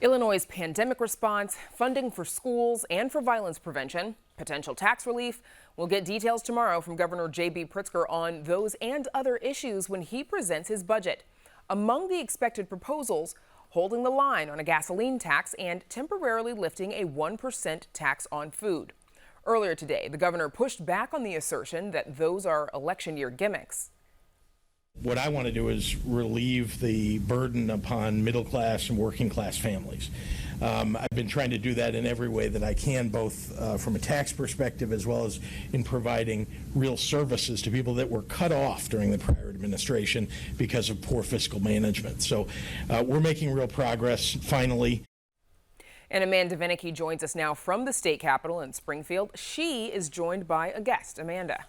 Illinois' pandemic response, funding for schools and for violence prevention, potential tax relief. We'll get details tomorrow from Governor J.B. Pritzker on those and other issues when he presents his budget. Among the expected proposals, holding the line on a gasoline tax and temporarily lifting a 1% tax on food. Earlier today, the governor pushed back on the assertion that those are election year gimmicks. What I want to do is relieve the burden upon middle class and working class families. I've been trying to do that in every way that I can, both from a tax perspective as well as in providing real services to people that were cut off during the prior administration because of poor fiscal management. So we're making real progress finally. And Amanda Vinicky joins us now from the state capitol in Springfield. She is joined by a guest. Amanda.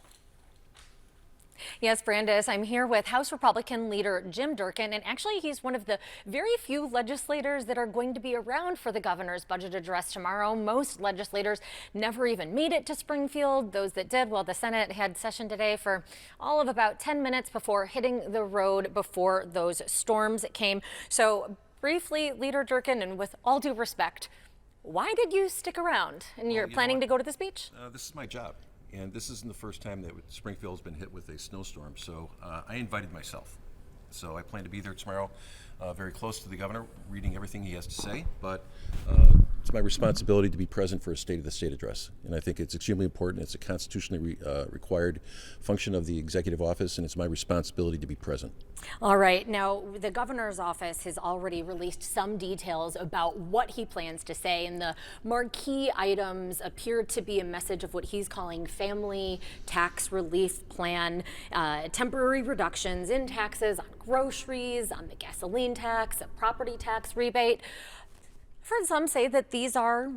Yes, Brandis, I'm here with House Republican leader Jim Durkin, and actually he's one of the very few legislators that are going to be around for the governor's budget address tomorrow. Most legislators never even made it to Springfield. Those that did, well, the Senate had session today for all of about 10 minutes before hitting the road before those storms came. So briefly, Leader Durkin, and with all due respect, why did you stick around? And you're planning to go to the speech? This is my job. And this isn't the first time that Springfield has been hit with a snowstorm, so I invited myself. So I plan to be there tomorrow, very close to the governor, reading everything he has to say, but it's my responsibility to be present for a State of the State address. And I think it's extremely important. It's a constitutionally required function of the executive office, and it's my responsibility to be present. All right. Now, the governor's office has already released some details about what he plans to say, and the marquee items appear to be a message of what he's calling family tax relief plan, temporary reductions in taxes on groceries, on the gasoline tax, a property tax rebate. I've heard some say that these are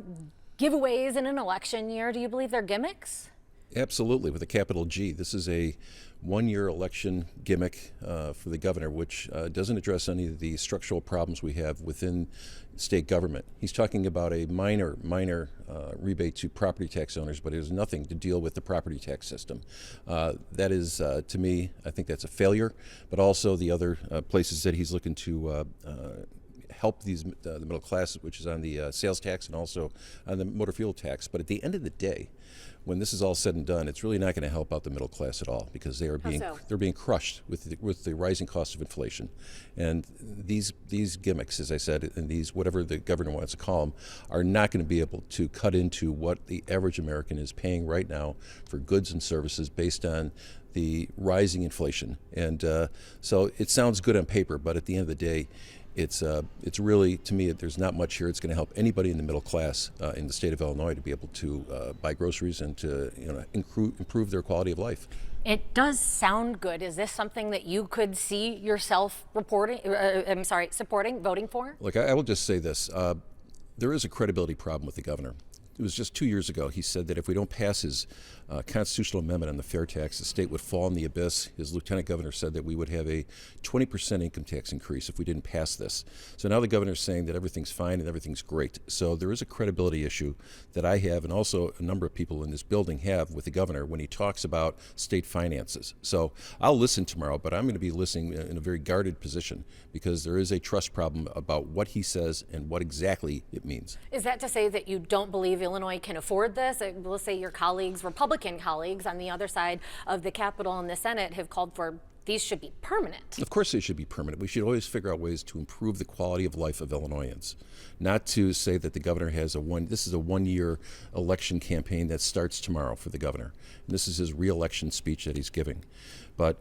giveaways in an election year. Do you believe they're gimmicks? Absolutely, with a capital G. This is a one-year election gimmick for the governor, which doesn't address any of the structural problems we have within state government. He's talking about a minor rebate to property tax owners, but it has nothing to deal with the property tax system. That is, to me, I think that's a failure, but also the other places that he's looking to help the middle class, which is on the sales tax and also on the motor fuel tax. But at the end of the day, when this is all said and done, it's really not going to help out the middle class at all, because they are being crushed with the rising cost of inflation. And these gimmicks, as I said, and these whatever the governor wants to call them, are not going to be able to cut into what the average American is paying right now for goods and services based on the rising inflation. And so it sounds good on paper, but at the end of the day, it's really, to me, there's not much here. It's going to help anybody in the middle class in the state of Illinois to be able to buy groceries and to improve their quality of life. It does sound good. Is this something that you could see yourself supporting, voting for? Look, I will just say this. There is a credibility problem with the governor. It was just 2 years ago he said that if we don't pass his constitutional amendment on the fair tax, the state would fall in the abyss. His lieutenant governor said that we would have a 20% income tax increase if we didn't pass this. So now the governor's saying that everything's fine and everything's great. So there is a credibility issue that I have, and also a number of people in this building have, with the governor when he talks about state finances. So I'll listen tomorrow, but I'm going to be listening in a very guarded position, because there is a trust problem about what he says and what exactly it means. Is that to say that you don't believe Illinois can afford this? Let's say your colleagues, Republican colleagues on the other side of the Capitol and the Senate, have called for these should be permanent. Of course they should be permanent. We should always figure out ways to improve the quality of life of Illinoisans. Not to say that the governor has this is a one-year election campaign that starts tomorrow for the governor. And this is his re-election speech that he's giving. But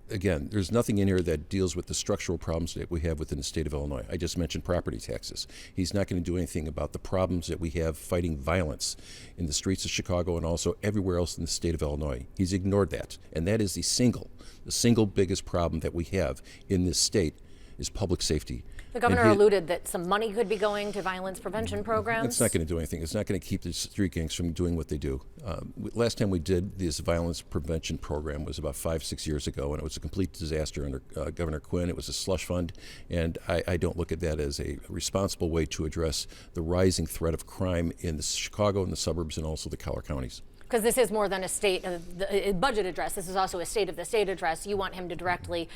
again, there's nothing in here that deals with the structural problems that we have within the state of Illinois. I just mentioned property taxes. He's not going to do anything about the problems that we have fighting violence in the streets of Chicago and also everywhere else in the state of Illinois. He's ignored that. And that is the single biggest problem that we have in this state is public safety. The governor alluded that some money could be going to violence prevention programs. It's not going to do anything. It's not going to keep the street gangs from doing what they do. Last time we did this violence prevention program was about 5-6 years ago, and it was a complete disaster under Governor Quinn. It was a slush fund, and I don't look at that as a responsible way to address the rising threat of crime in the Chicago and the suburbs and also the Collar counties. Because this is more than a state of the budget address. This is also a state of the state address. You want him to directly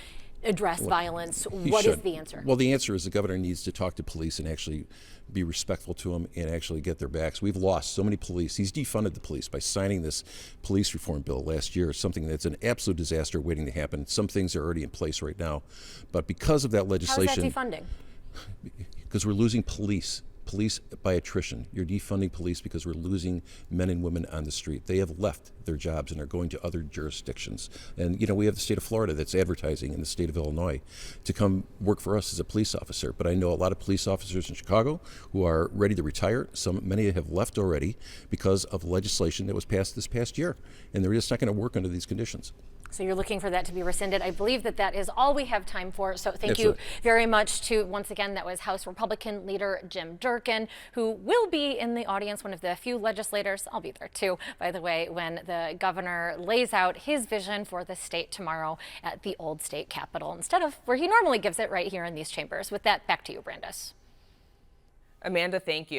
address violence. He What is should. the answer? Well, the answer is the governor needs to talk to police and actually be respectful to them and actually get their backs. We've lost so many police. He's defunded the police by signing this police reform bill last year, something that's an absolute disaster waiting to happen. Some things are already in place right now. But because of that legislation... How is that defunding? Because we're losing police by attrition. You're defunding police because we're losing men and women on the street. They have left their jobs and are going to other jurisdictions. And, you know, we have the state of Florida that's advertising in the state of Illinois to come work for us as a police officer. But I know a lot of police officers in Chicago who are ready to retire. Many have left already because of legislation that was passed this past year. And they're just not going to work under these conditions. So you're looking for that to be rescinded. I believe that is all we have time for. So thank you Absolutely. very much to, once again, that was House Republican leader Jim Durkin, who will be in the audience, one of the few legislators. I'll be there too, by the way, when the governor lays out his vision for the state tomorrow at the old state capitol, instead of where he normally gives it right here in these chambers. With that, back to you, Brandis. Amanda, thank you.